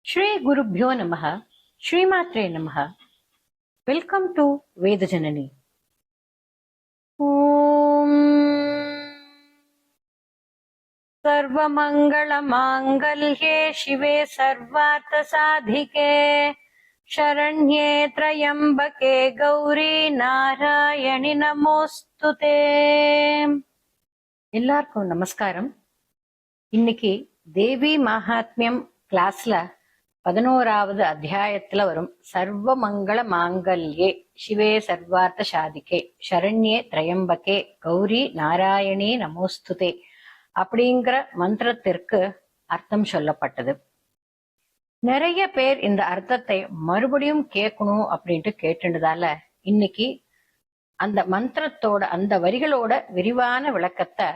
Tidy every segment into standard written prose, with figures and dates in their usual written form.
Shri Gurubhyo Namaha, Shri Matre Namaha. Welcome to Vedajanani. Om Sarvamangala Mangalye Shive Sarvartha Sadhike Sharanye Trayambake Gauri Narayani Namostute. எல்லாருக்கும் நமஸ்காரம். இன்னைக்கு தேவி மகாத்மியம் கிளாஸ்ல 11வது அத்தியாயத்துல வரும் சர்வ மங்கள மாங்கல்யே சிவே சர்வார்த்த சாதிகே சரண்யே திரையம்பகே கௌரி நாராயணி நமோஸ்துதே அப்படிங்கிற மந்திரத்திற்கு அர்த்தம் சொல்லப்பட்டது. நிறைய பேர் இந்த அர்த்தத்தை மறுபடியும் கேட்கணும் அப்படின்ட்டு கேட்டுனதால இன்னைக்கு அந்த மந்திரத்தோட அந்த வரிகளோட விரிவான விளக்கத்தை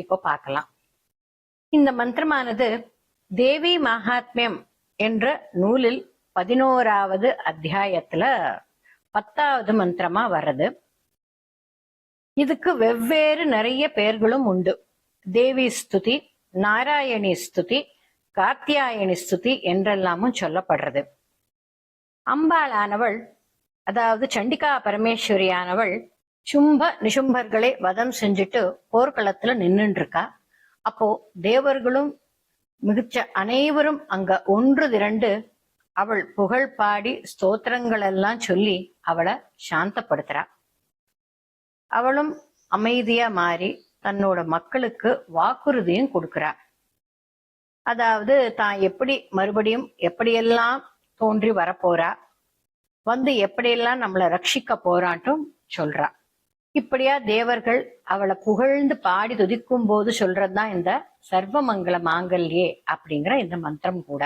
இப்ப பார்க்கலாம். இந்த மந்திரமானது தேவி மகாத்மியம் என்ற நூலில் 11வது அத்தியாயத்துல 10வது மந்திரமா வர்றது. இதுக்கு வெவ்வேறு நிறைய பெயர்களும் உண்டு. தேவி ஸ்துதி, நாராயணி ஸ்துதி, காத்தியாயனி ஸ்துதி என்றெல்லாமும் சொல்லப்படுறது. அம்பாளானவள், அதாவது சண்டிகா பரமேஸ்வரியானவள் சும்ப நிசும்பர்களை வதம் செஞ்சுட்டு போர்க்களத்துல நின்னுட்டு இருக்கா. அப்போ தேவர்களும் மிகுச்ச அனைவரும் அங்க ஒன்று திரண்டு அவள் புகழ் பாடி ஸ்தோத்திரங்கள் எல்லாம் சொல்லி அவளை சாந்தப்படுத்துறா. அவளும் அமைதியா மாறி தன்னோட மக்களுக்கு வாக்குறுதியும் கொடுக்கிறா. அதாவது தான் எப்படி மறுபடியும் எப்படியெல்லாம் தோன்றி வரப்போறா, வந்து எப்படியெல்லாம் நம்மளை ரட்சிக்க போறான்ட்டும் சொல்றா. இப்படியா தேவர்கள் அவளை புகழ்ந்து பாடி துதிக்கும் போது சொல்றதுதான் இந்த சர்வமங்கள மாங்கல்யே அப்படிங்கிற இந்த மந்திரம் கூட.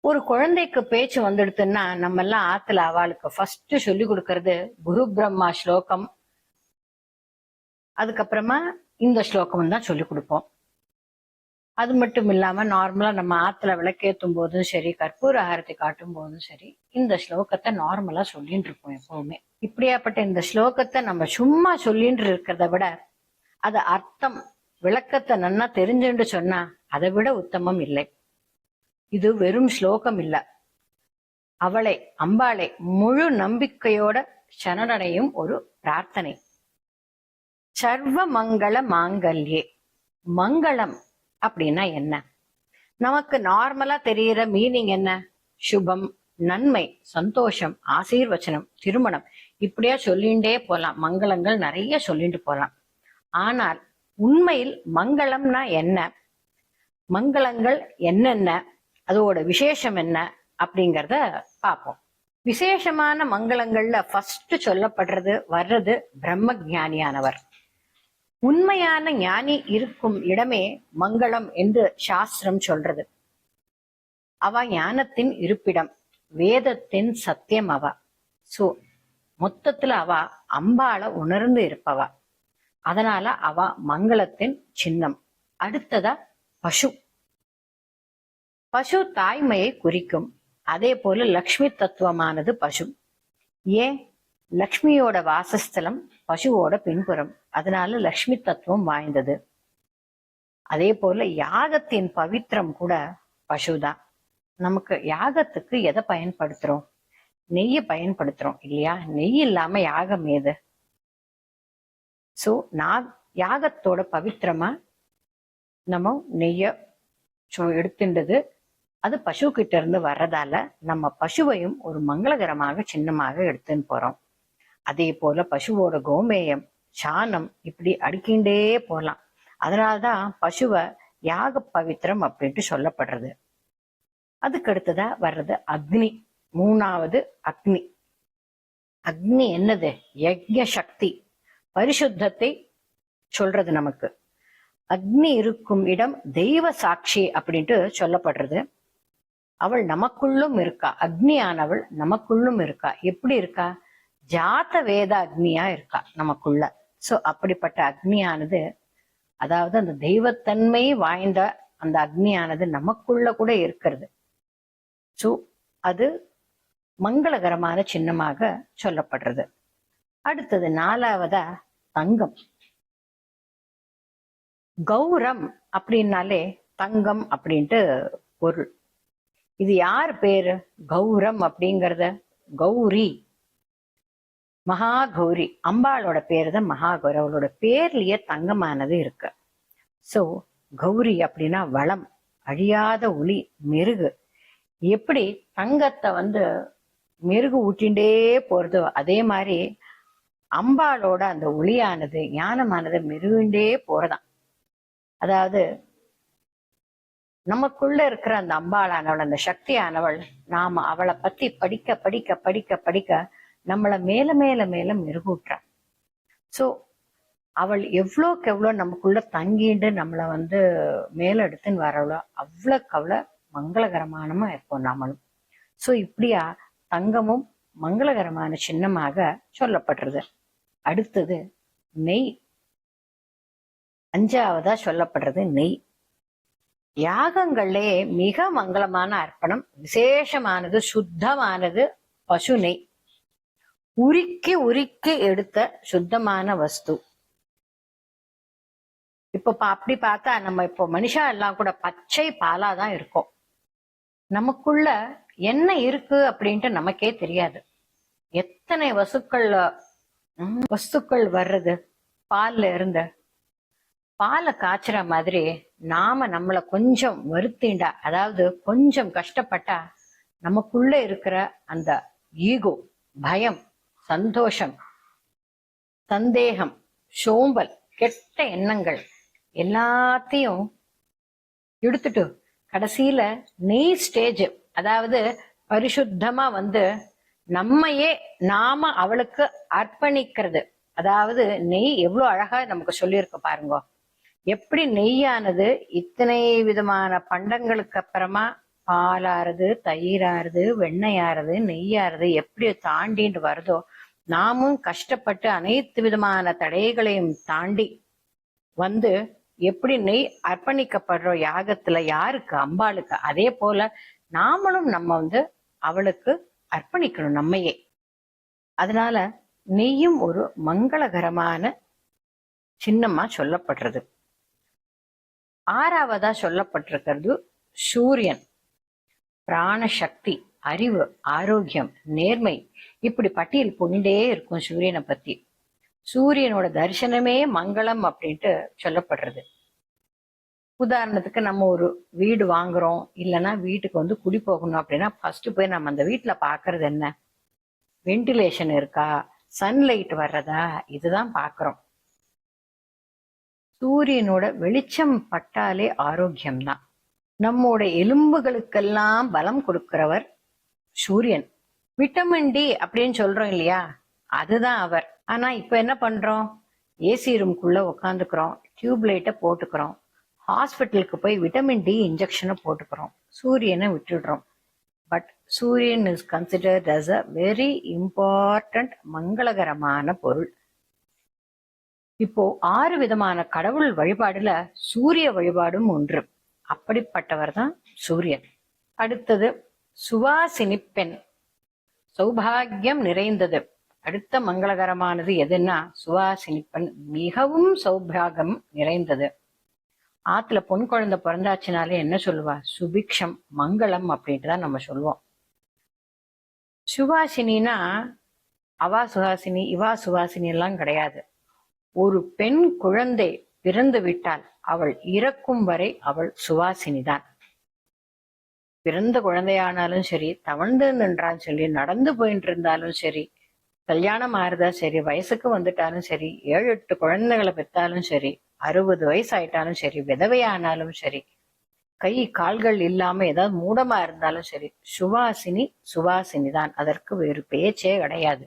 ஒரு குழந்தைக்கு பேச்சு வந்துடுதுன்னா நம்ம எல்லாம் ஆத்துல அவளுக்கு ஃபர்ஸ்ட் சொல்லி கொடுக்கறது குரு பிரம்மா ஸ்லோகம், அதுக்கப்புறமா இந்த ஸ்லோகம் தான் சொல்லி கொடுப்போம். அது மட்டும் இல்லாம நார்மலா நம்ம ஆத்துல விளக்கேற்றும் போதும் சரி, கற்பூர ஆரத்தி காட்டும் போதும் சரி, இந்த ஸ்லோகத்தை நார்மலா சொல்லிட்டு இருப்போம் எப்பவுமே. இப்படியாப்பட்ட இந்த ஸ்லோகத்தை நம்ம சும்மா சொல்லிட்டு இருக்கிறத விட அது அர்த்தம் விளக்கத்தை நன்னா தெரிஞ்சுன்னு சொன்னா அதை விட உத்தமம் இல்லை. இது வெறும் ஸ்லோகம் இல்ல, அவளை அம்பாளை முழு நம்பிக்கையோட சரணடையும் ஒரு பிரார்த்தனை. சர்வ மங்கள மாங்கல்யே. மங்களம் அப்படின்னா என்ன? நமக்கு நார்மலா தெரியிற மீனிங் என்ன? சுபம், நன்மை, சந்தோஷம், ஆசீர்வச்சனம், திருமணம், இப்படியா சொல்லிண்டே போலாம். மங்களங்கள் நிறைய சொல்லிட்டு போலாம். ஆனால் உண்மையில் மங்களம்னா என்ன, மங்களங்கள் என்னென்ன, அதோட விசேஷம் என்ன அப்படிங்கிறத பார்ப்போம். விசேஷமான மங்களங்கள்ல ஃபர்ஸ்ட் சொல்லப்படுறது வர்றது பிரம்ம ஞானியானவர். உண்மையான ஞானி இருக்கும் இடமே மங்களம் என்று சாஸ்திரம் சொல்றது. அவ ஞானத்தின் இருப்பிடம், வேதத்தின் சத்தியம் அவ. சோ மொத்தத்துல அவ அம்பாளை உணர்ந்து இருப்பவா. அதனால அவ மங்களத்தின் சின்னம். அடுத்ததா பசு. பசு தாய்மையை குறிக்கும். அதே போல லக்ஷ்மி தத்துவமானது பசு. ஏன்? லக்ஷ்மியோட வாசஸ்தலம் பசுவோட பின்புறம், அதனால லக்ஷ்மி தத்துவம் வாய்ந்தது. அதே போல யாகத்தின் பவித்திரம் கூட பசுதான். நமக்கு யாகத்துக்கு எதை பயன்படுத்துறோம்? நெய்ய பயன்படுத்துறோம் இல்லையா? நெய் இல்லாம யாகம் ஏது? சோ யாகத்தோட பவித்திரமா நம்ம நெய்ய எடுத்துண்டது அது பசு கிட்ட இருந்து வர்றதால நம்ம பசுவையும் ஒரு மங்களகரமாக சின்னமாக எடுத்துன்னு போறோம். அதே போல பசுவோட கோமேயம், சாணம், இப்படி அடுக்கிண்டே போலாம். அதனால்தான் பசுவை யாக பவித்திரம் அப்படின்ட்டு சொல்லப்படுறது. அதுக்கு அடுத்ததா வர்றது அக்னி. 3வது அக்னி. அக்னி என்னது? யஜ்ஞ சக்தி, பரிசுத்தத்தை சொல்றது நமக்கு. அக்னி இருக்கும் இடம் தெய்வ சாட்சி அப்படின்ட்டு சொல்லப்படுறது. அவள் நமக்குள்ளும் இருக்கா. அக்னியானவள் நமக்குள்ளும் இருக்கா. எப்படி இருக்கா? ஜாத வேத அக்னியா இருக்கா நமக்குள்ள. சோ அப்படிப்பட்ட அக்னியானது, அதாவது அந்த தெய்வத்தன்மை வாய்ந்த அந்த அக்னியானது நமக்குள்ள கூட இருக்கிறது. சோ அது மங்களகரமான சின்னமாக சொல்லப்படுறது. அடுத்தது 4வதா தங்கம். கௌரம் அப்படின்னாலே தங்கம் அப்படின்ட்டு பொருள். இது யார் பேரு? கௌரம் அப்படிங்கறத கௌரி, மகா கௌரி, அம்பாளோட பேரு தான் மகாகௌரி. அவளோட பேர்லயே தங்கமானது இருக்கு. சோ கௌரி அப்படின்னா வளம், அழியாத ஒளி, மெருகு. எப்படி தங்கத்தை மெருகு ஊட்டிண்டே போறதோ அதே மாதிரி அம்பாளோட அந்த ஒளியானது, ஞானமானது மெருகுண்டே போறதாம். அதாவது நமக்குள்ள இருக்கிற அந்த அம்பாளானவள், அந்த சக்தியானவள், நாம அவளை பத்தி படிக்க படிக்க படிக்க படிக்க நம்மள மேல மேல மேல மெருகூட்டுறா. சோ அவள் எவ்வளோக்கு எவ்வளோ நமக்குள்ள தங்கிட்டு நம்மளை மேல எடுத்துன்னு வரவளோ அவ்வளோக்கு அவ்வளோ மங்களகரமானமா இருப்போம் நாமளும். சோ இப்படியா தங்கமும் மங்களகரமான சின்னமாக சொல்லப்படுறது. அடுத்தது நெய். அஞ்சாவதா சொல்லப்படுறது நெய். யாகங்களே மிக மங்களமான அர்ப்பணம், விசேஷமானது, சுத்தமானது பசு நெய். உருக்கி உருக்கி எடுத்த சுத்தமான வஸ்து. இப்ப அப்படி பார்த்தா நம்ம இப்போ மனுஷா எல்லாம் கூட பச்சை பாலாதான் இருக்கும். நமக்குள்ள என்ன இருக்கு அப்படின்ட்டு நமக்கே தெரியாது. எத்தனை வஸ்துக்கள் வர்றது பால்ல இருந்து. பாலை காய்ச்சுற மாதிரி நாம நம்மளை கொஞ்சம் வருத்திண்டா, அதாவது கொஞ்சம் கஷ்டப்பட்டா, நமக்குள்ள இருக்கிற அந்த ஈகோ, பயம், சந்தோஷம், சந்தேகம், சோம்பல், கெட்ட எண்ணங்கள் எல்லாத்தையும் எடுத்துட்டு கடைசியில நெய் ஸ்டேஜ், அதாவது பரிசுத்தமா நாம அவளுக்கு அர்ப்பணிக்கிறது. அதாவது நெய் எவ்வளவு அழகா நமக்கு சொல்லியிருக்கு பாருங்க. எப்படி நெய்யானது இத்தனை விதமான பண்டங்களுக்கு அப்புறமா பாலாறுது, தயிராறுது, வெண்ணெயாறுது, நெய்யாறுது எப்படி தாண்டிட்டு வருதோ, நாமும் கஷ்டப்பட்டு அனைத்து விதமான தடைகளையும் தாண்டி எப்படி நெய் அர்ப்பணிக்கப்படுறோம் யாகத்துல, யாருக்கு? அம்பாளுக்கு. அதே போல நாமளும் நம்ம அவளுக்கு அர்ப்பணிக்கணும் நம்மையே. அதனால நெய்யும் ஒரு மங்களகரமான சின்னமா சொல்லப்படுறது. ஆறாவதா சொல்லப்பட்டிருக்கிறது சூரியன். பிராணசக்தி, அறிவு, ஆரோக்கியம், நேர்மை, இப்படி பட்டியல் போயிட்டே இருக்கும் சூரியனை பத்தி. சூரியனோட தரிசனமே மங்களம் அப்படின்ட்டு சொல்லப்படுறது. உதாரணத்துக்கு நம்ம ஒரு வீடு வாங்குறோம், இல்லைன்னா வீட்டுக்கு குடி போகணும் அப்படின்னா ஃபர்ஸ்ட் போய் நம்ம அந்த வீட்டுல பாக்குறது என்ன? வென்டிலேஷன் இருக்கா, சன்லைட் வர்றதா, இதுதான் பாக்குறோம். சூரியனோட வெளிச்சம் பட்டாலே ஆரோக்கியம்தான். நம்மோட எலும்புகளுக்கெல்லாம் பலம் கொடுக்கிறவர் சூரியன். விட்டமின் டி அப்படின்னு சொல்றோம் இல்லையா, அதுதான் அவர். ஆனா இப்ப என்ன பண்றோம்? ஏசி ரூம்குள்ள உக்காந்துக்கிறோம், டியூப் லைட்டை போட்டுக்கிறோம், ஹாஸ்பிட்டலுக்கு போய் விட்டமின் டி இன்ஜெக்ஷனை போட்டுக்கிறோம், சூரியனை விட்டுடுறோம். பட் சூரியன் is considered as a very important மங்களகரமான பொருள். இப்போ 6 விதமான கடவுள் வழிபாடுல சூரிய வழிபாடும் ஒன்று. அப்படிப்பட்டவர் தான் சூரியன். அடுத்தது சுவாசினி பெண், சௌபாகியம் நிறைந்தது. அடுத்த மங்களகரமானது எதுன்னா சுவாசினி பெண், மிகவும் சௌபாகியம் நிறைந்தது. ஆத்துல பொன் குழந்தை பிறந்தாச்சுனாலே என்ன சொல்லுவா? சுபிக்ஷம், மங்களம் அப்படின்ட்டு தான் நம்ம சொல்லுவோம். சுவாசினா அவா சுவாசினி, இவா சுவாசினி எல்லாம் கிடையாது. ஒரு பெண் குழந்தை பிறந்து விட்டால் அவள் இறக்கும் வரை அவள் சுவாசினி தான். பிறந்த குழந்தையானாலும் சரி, தவழ்ந்து நின்றாலும் சரி, நடந்து போயிட்டு இருந்தாலும் சரி, கல்யாணம் ஆறுதா சரி, வயசுக்கு வந்துட்டாலும் சரி, 7-8 குழந்தைகளை பெற்றாலும் சரி, 60 வயசு ஆயிட்டாலும் சரி, விதவையானாலும் சரி, கை கால்கள் இல்லாம ஏதாவது மூடமா இருந்தாலும் சரி, சுவாசினி சுவாசினி தான். அதற்கு வேறு பேச்சே கிடையாது.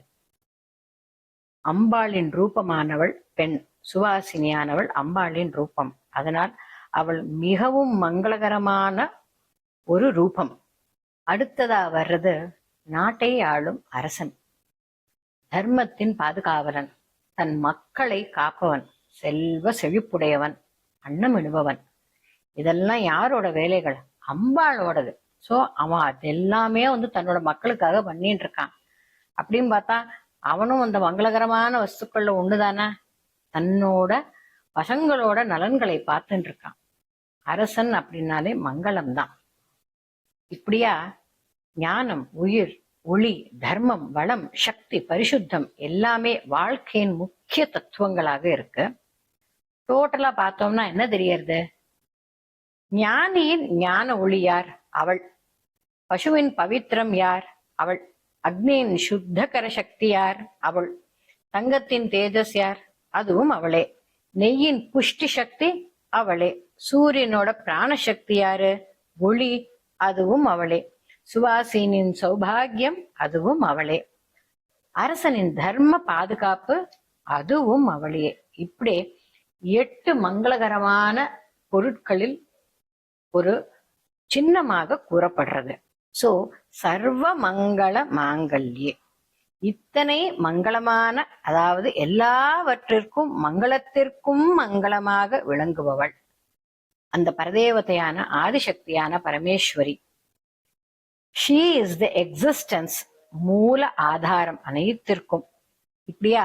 அம்பாளின் ரூபமானவள் பெண், சுவாசினியானவள் அம்பாளின் ரூபம். அதனால் அவள் மிகவும் மங்களகரமான ஒரு ரூபம். அடுத்ததா வர்றது நாட்டை ஆளும் அரசன், தர்மத்தின் பாதுகாவலன், தன் மக்களை காப்பவன், செல்வ செழிப்புடையவன், அன்னமிடுபவன். இதெல்லாம் யாரோட வேலைகள்? அம்பாளோடது. சோ அவன் அது எல்லாமே தன்னோட மக்களுக்காக பண்ணிட்டு இருக்கான். அப்படின்னு பார்த்தா அவனும் அந்த மங்களகரமான வஸ்துக்கள்ல ஒண்ணுதானே, தன்னோட பசங்களோட நலன்களை பார்த்துட்டு இருக்கான். அரசன் அப்படின்னாலே மங்களம் தான். இப்படியா ஞானம், உயிர், ஒளி, தர்மம், வளம், சக்தி, பரிசுத்தம் எல்லாமே வாழ்க்கையின் முக்கிய தத்துவங்களாக இருக்கு. டோட்டலா பார்த்தோம்னா என்ன தெரியறது? ஞானியின் ஞான ஒளி யார்? அவள். பசுவின் பவித்திரம் யார்? அவள். அக்னியின் சுத்தகர சக்தி யார்? அவள். தங்கத்தின் தேஜஸ் யார்? அதுவும் அவளே. நெய்யின் புஷ்டி சக்தி அவளே. சூரியனோட பிராண சக்தி யாரு? ஒளி, அதுவும் அவளே. சுவாசினின் சௌபாகியம், அதுவும் அவளே. அரசனின் தர்ம பாதுகாப்பு, அதுவும் அவளே. இப்படி 8 மங்களகரமான பொருட்களில் ஒரு சின்னமாக கூறப்படுறது. சோ சர்வ மங்கள மாங்கல்யே, இத்தனை மங்களமான, அதாவது எல்லாவற்றிற்கும் மங்களத்திற்கும் மங்களமாக விளங்குபவள் அந்த பரதேவதையான ஆதிசக்தியான Parameswari. She is the existence, மூல ஆதாரம் அனைத்திற்கும். இப்படியா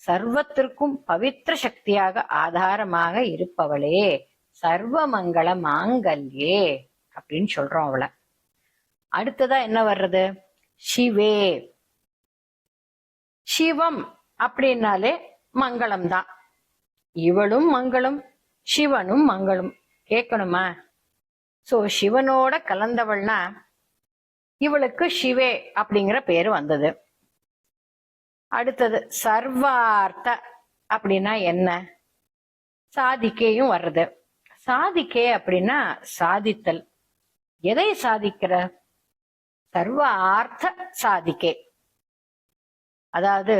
சர்வத்திற்கும் பவித்திர சக்தியாக ஆதாரமாக இருப்பவளே சர்வ மங்கள மாங்கல்யே அப்படின்னு சொல்றோம் அவளை. அடுத்ததா என்ன வர்றது? சிவே. சிவம் அப்படின்னாலே மங்களம் தான். இவளும் மங்களம், சிவனும் மங்களம். கேட்கணுமா? சோ சிவனோட கலந்தவள்னா இவளுக்கு சிவே அப்படிங்கிற பேரு வந்தது. அடுத்தது சர்வார்த்த அப்படின்னா என்ன? சாதிக்கையும் வர்றது. சாதிக்கே அப்படின்னா சாதித்தல். எதை சாதிக்கிற? சர்வ ஆர்த்த சாதிக்கே, அதாவது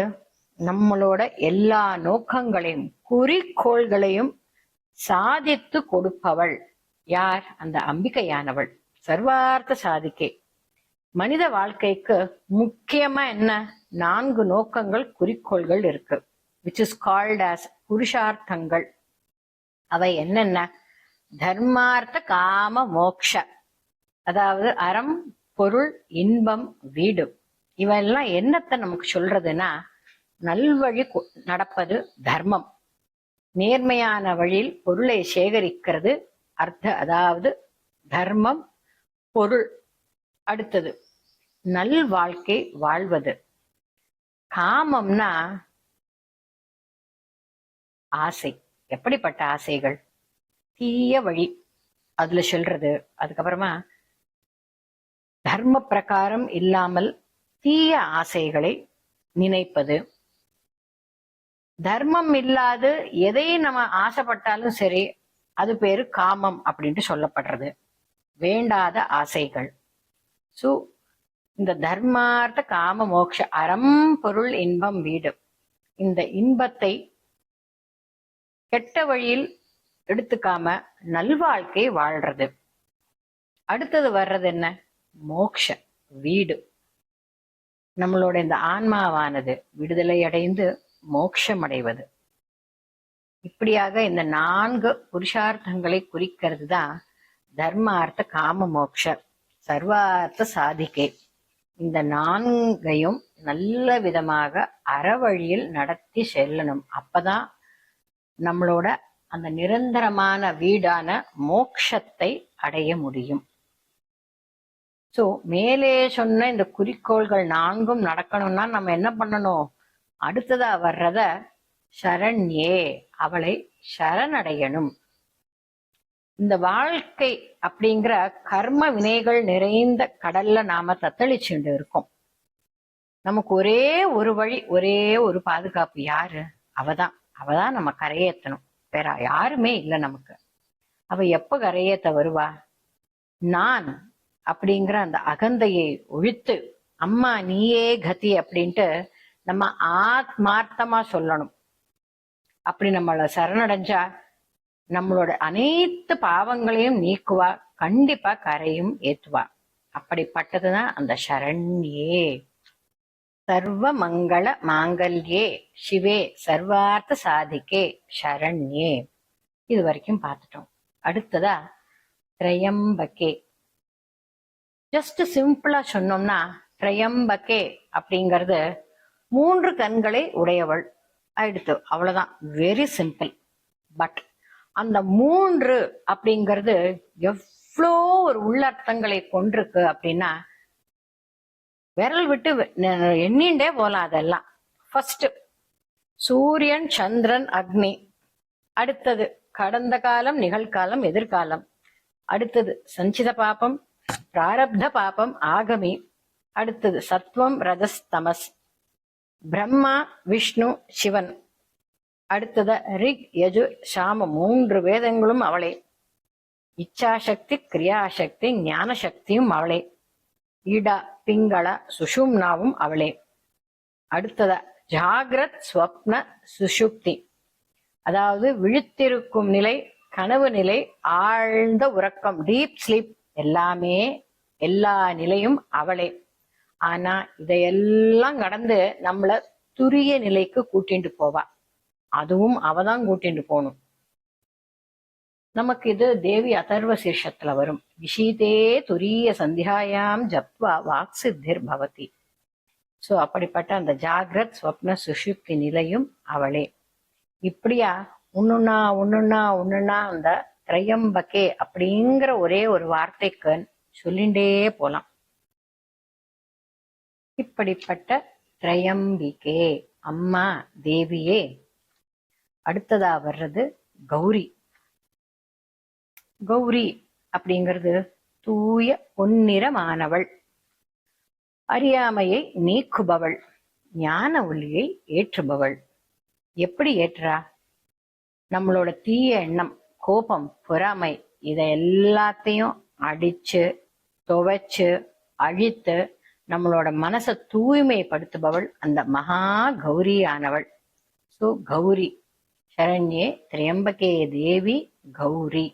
நம்மளோட எல்லா நோக்கங்களையும் குறிக்கோள்களையும் சாதித்து கொடுப்பவள் யார்? அந்த அம்பிகையானவள். சர்வார்த்த சாதிக்கே. மனித வாழ்க்கைக்கு முக்கியமா என்ன? 4 நோக்கங்கள், குறிக்கோள்கள் இருக்கு, which is called as புருஷார்த்தங்கள். அவை என்னென்ன? தர்மார்த்த காம மோக்ஷ, அதாவது அறம், பொருள், இன்பம், வீடு. இவெல்லாம் என்னத்தை நமக்கு சொல்றதுன்னா, நல்வழி நடப்பது தர்மம், நேர்மையான வழியில் பொருளை சேகரிக்கிறது அர்த்த, அதாவது தர்மம், பொருள். அடுத்தது நல் வாழ்க்கை வாழ்வது. காமம்னா ஆசை. எப்படிப்பட்ட ஆசைகள்? தீய வழி அதுல சொல்றது. அதுக்கப்புறமா தர்ம பிரகாரம் இல்லாமல் தீய ஆசைகளை நினைப்பது. தர்மம் இல்லாது எதை நம்ம ஆசைப்பட்டாலும் சரி, அது பேரு காமம் அப்படின்ட்டு சொல்லப்படுறது. வேண்டாத ஆசைகள். சோ இந்த தர்மார்த்த காம மோக்ஷ, அறம், பொருள், இன்பம், வீடு, இந்த இன்பத்தை கெட்ட வழியில் எடுத்துக்காம நல்வாழ்க்கை வாழ்றது. அடுத்தது வர்றது என்ன? மோக்ஷ, வீடு. நம்மளோட இந்த ஆன்மாவானது விடுதலை அடைந்து மோட்சம் அடைவது. இப்படியாக இந்த 4 புருஷார்த்தங்களை குறிக்கிறது தான் தர்மார்த்த காம மோக்ஷ சர்வார்த்த சாதிக்கை. இந்த 4ஐயும் நல்ல விதமாக அறவழியில் நடத்தி செல்லணும். அப்பதான் நம்மளோட அந்த நிரந்தரமான வீடான மோட்சத்தை அடைய முடியும். சோ மேலே சொன்ன இந்த குறிக்கோள்கள் 4ம் நடக்கணும்னா நம்ம என்ன பண்ணணும்? அடுத்ததா வர்றத சரண்யே, அவளை சரணடையணும். இந்த வாழ்க்கை அப்படிங்கிற கர்ம வினைகள் நிறைந்த கடல்ல நாம தத்தளிச்சுட்டு இருக்கோம். நமக்கு ஒரே ஒரு வழி, ஒரே ஒரு பாதுகாப்பு. யாரு? அவதான் நம்ம கரையேற்றணும். வேற யாருமே இல்லை நமக்கு. அவ எப்ப கரையேத்த வருவா? நான் அப்படிங்கிற அந்த அகந்தையை ஒழித்து, அம்மா நீயே கதி அப்படின்ட்டு நம்ம ஆத்மார்த்தமா சொல்லணும். அப்படி நம்மள சரணடைஞ்சா நம்மளோட அனைத்து பாவங்களையும் நீக்குவா, கண்டிப்பா கரையும் ஏத்துவா. அப்படிப்பட்டதுதான் அந்த சரண்யே. சர்வ மங்கள மாங்கல்யே சிவே சர்வார்த்த சாதிக்கே சரண்யே. இது வரைக்கும் பார்த்துட்டோம். அடுத்ததா திரையம்பகே. ஜஸ்ட் சிம்பிளா சொன்னோம்னா, திரையம்பகே அப்படிங்கிறது 3 கண்களை உடையவள் ஆயிடுத்து, அவ்வளவுதான். Very simple. பட் அந்த 3 அப்படிங்கிறது இவ்வளோ ஒரு உள்ளர்த்தங்களை கொண்டிருக்கு அப்படின்னா விரல் விட்டு எண்ணிண்டே போலாம். அதெல்லாம் ஃபர்ஸ்ட் சூரியன், சந்திரன், அக்னி. அடுத்தது கடந்த காலம், நிகழ்காலம், எதிர்காலம். அடுத்தது சஞ்சித பாபம், பிராரப்த பாபம், ஆகமி. அடுத்தது சத்வம், ரஜஸ், தமஸ். பிரம்மா, விஷ்ணு, சிவன். அடுத்தது ரிக், யஜு, சாம 3 வேதங்களும் அவளே. இச்சாசக்தி, கிரியாசக்தி, ஞான சக்தியும் அவளே. ஈடா, பிங்கள, சுஷும்னாவும் அவளே. அடுத்தத ஜாகிரத், ஸ்வப்ன, சுஷுப்தி. அதாவது விழித்திருக்கும் நிலை, கனவு நிலை, ஆழ்ந்த உறக்கம், டீப் ஸ்லீப், எல்லாமே எல்லா நிலையும் அவளே. ஆனா இதையெல்லாம் கடந்து நம்மள துரிய நிலைக்கு கூட்டிட்டு போவா. அதுவும் அவதான் கூட்டிட்டு போகணும். நமக்கு இது தேவி அதர்வ சீர்ஷத்துல வரும். விஷீதே துரிய சந்தியாயாம் ஜப்வா வாக் சித்திர் பவதி. சோ அப்படிப்பட்ட அந்த ஜாகிரத், ஸ்வப்ன, சுஷுப்தி நிலையும் அவளே. இப்படியா ஒண்ணுன்னா அந்த திரையம்பகே அப்படிங்கிற ஒரே ஒரு வார்த்தைக்கு சொல்லிண்டே போலாம். இப்படிப்பட்ட திரையம்பிகே அம்மா தேவியே. அடுத்ததா வர்றது கௌரி. கௌரி அப்படிங்கிறது தூய பொன்னிறமானவள், அறியாமையை நீக்குபவள், ஞான ஒளியை ஏற்றுபவள். எப்படி ஏற்றா? நம்மளோட தீய எண்ணம், கோபம், பொறாமை இதை எல்லாத்தையும் அடிச்சு துவைச்சு அழித்து நம்மளோட மனசை தூய்மைப்படுத்துபவள் அந்த மகா கௌரியானவள். சோ கௌரி சரண்யே திரியம்பகே தேவி கௌரி.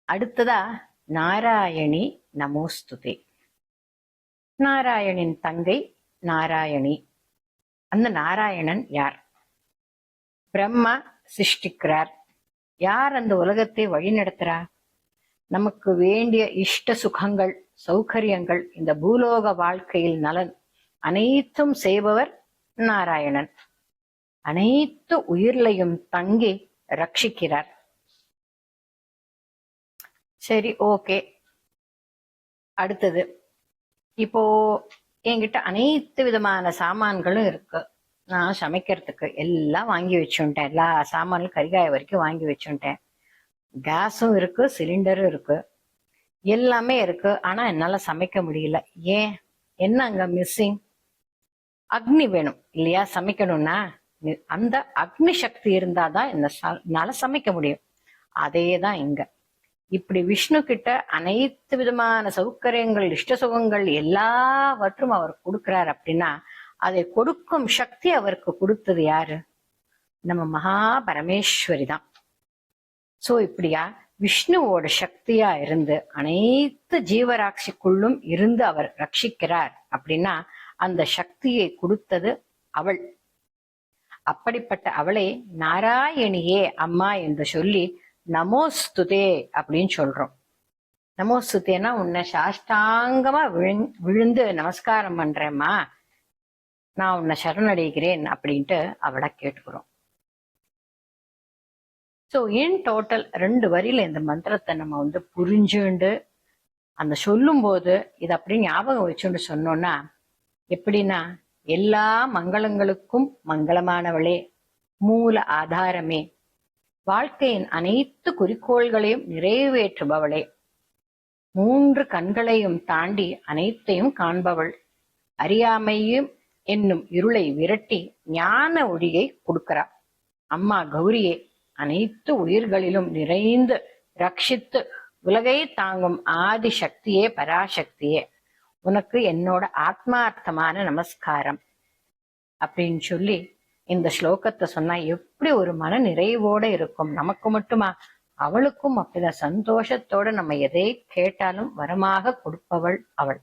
அடுத்ததா நாராயணி நமோஸ்துதே. நாராயணின் தங்கை நாராயணி. அந்த நாராயணன் யார்? பிரம்மா சிருஷ்டிக்கிறார். யார் அந்த உலகத்தை வழி நடத்துறா? நமக்கு வேண்டிய இஷ்ட சுகங்கள், சௌகரியங்கள், இந்த பூலோக வாழ்க்கையில் நலன் அனைத்தும் செய்பவர் நாராயணன். அனைத்து உயிர்களையும் தங்கி ரட்சிக்கிறார். சரி, ஓகே. அடுத்தது, இப்போ என்கிட்ட அனைத்து விதமான சாமான்களும் இருக்கு. நான் சமைக்கிறதுக்கு எல்லாம் வாங்கி வச்சுட்டேன். எல்லா சாமான்களும் கரிகாய வரைக்கும் வாங்கி வச்சுட்டேன். கேஸும் இருக்கு, சிலிண்டரும் இருக்கு, எல்லாமே இருக்கு. ஆனா என்னால சமைக்க முடியல. ஏன்? என்ன அங்க மிஸ்ஸிங்? அக்னி வேணும் இல்லையா சமைக்கணும்னா? அந்த அக்னி சக்தி இருந்தாதான் என்னால சமைக்க முடியும். அதேதான் இங்க. இப்படி விஷ்ணு கிட்ட அனைத்து விதமான சௌகரியங்கள், இஷ்ட சுகங்கள் எல்லாவற்றும் அவர் கொடுக்கிறார். அப்படின்னா அதை கொடுக்கும் சக்தி அவருக்கு கொடுத்தது யாரு? நம்ம மகா பரமேஸ்வரி தான். சோ இப்படியா விஷ்ணுவோட சக்தியா இருந்து அனைத்து ஜீவராட்சிக்குள்ளும் இருந்து அவர் ரட்சிக்கிறார். அப்படின்னா அந்த சக்தியை கொடுத்தது அவள். அப்படிப்பட்ட அவளை நாராயணியே அம்மா என்று சொல்லி நமோஸ்துதே அப்படின்னு சொல்றோம். நமோஸ்துதேனா உன்னை சாஷ்டாங்கமா விழுந்து நமஸ்காரம் பண்றேம்மா, நான் உன்னை சரணடைகிறேன் அப்படின்ட்டு அவளை கேட்டுக்கிறோம். ஸோ இன் டோட்டல் 2 வரியில இந்த மந்திரத்தை நம்ம புரிஞ்சுண்டு அந்த சொல்லும் போது இதை அப்படி ஞாபகம் வச்சுன்னு சொன்னோம்னா எப்படின்னா, எல்லா மங்களங்களுக்கும் மங்களமானவளே, மூல ஆதாரமே, வாழ்க்கையின் அனைத்து குறிக்கோள்களையும் நிறைவேற்றுபவளே, 3 கண்களையும் தாண்டி அனைத்தையும் காண்பவள், அறியாமையும் என்னும் இருளை விரட்டி ஞான ஒளியை கொடுக்கிறா அம்மா கௌரியே. அனைத்து உயிர்களிலும் நிறைந்து ரட்சித்து உலகை தாங்கும் ஆதி சக்தியே, பராசக்தியே, உனக்கு என்னோட ஆத்மார்த்தமான நமஸ்காரம் அப்படின்னு சொல்லி இந்த ஸ்லோகத்தை சொன்னா எப்படி ஒரு மன நிறைவோட இருக்கும். நமக்கு மட்டுமா, அவளுக்கும் அப்படிதான் சந்தோஷத்தோட நம்ம எதை கேட்டாலும் வரமாக கொடுப்பவள் அவள்.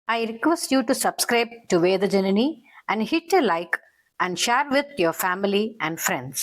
I request you to subscribe to Veda Janani and hit a like and share with your family and friends.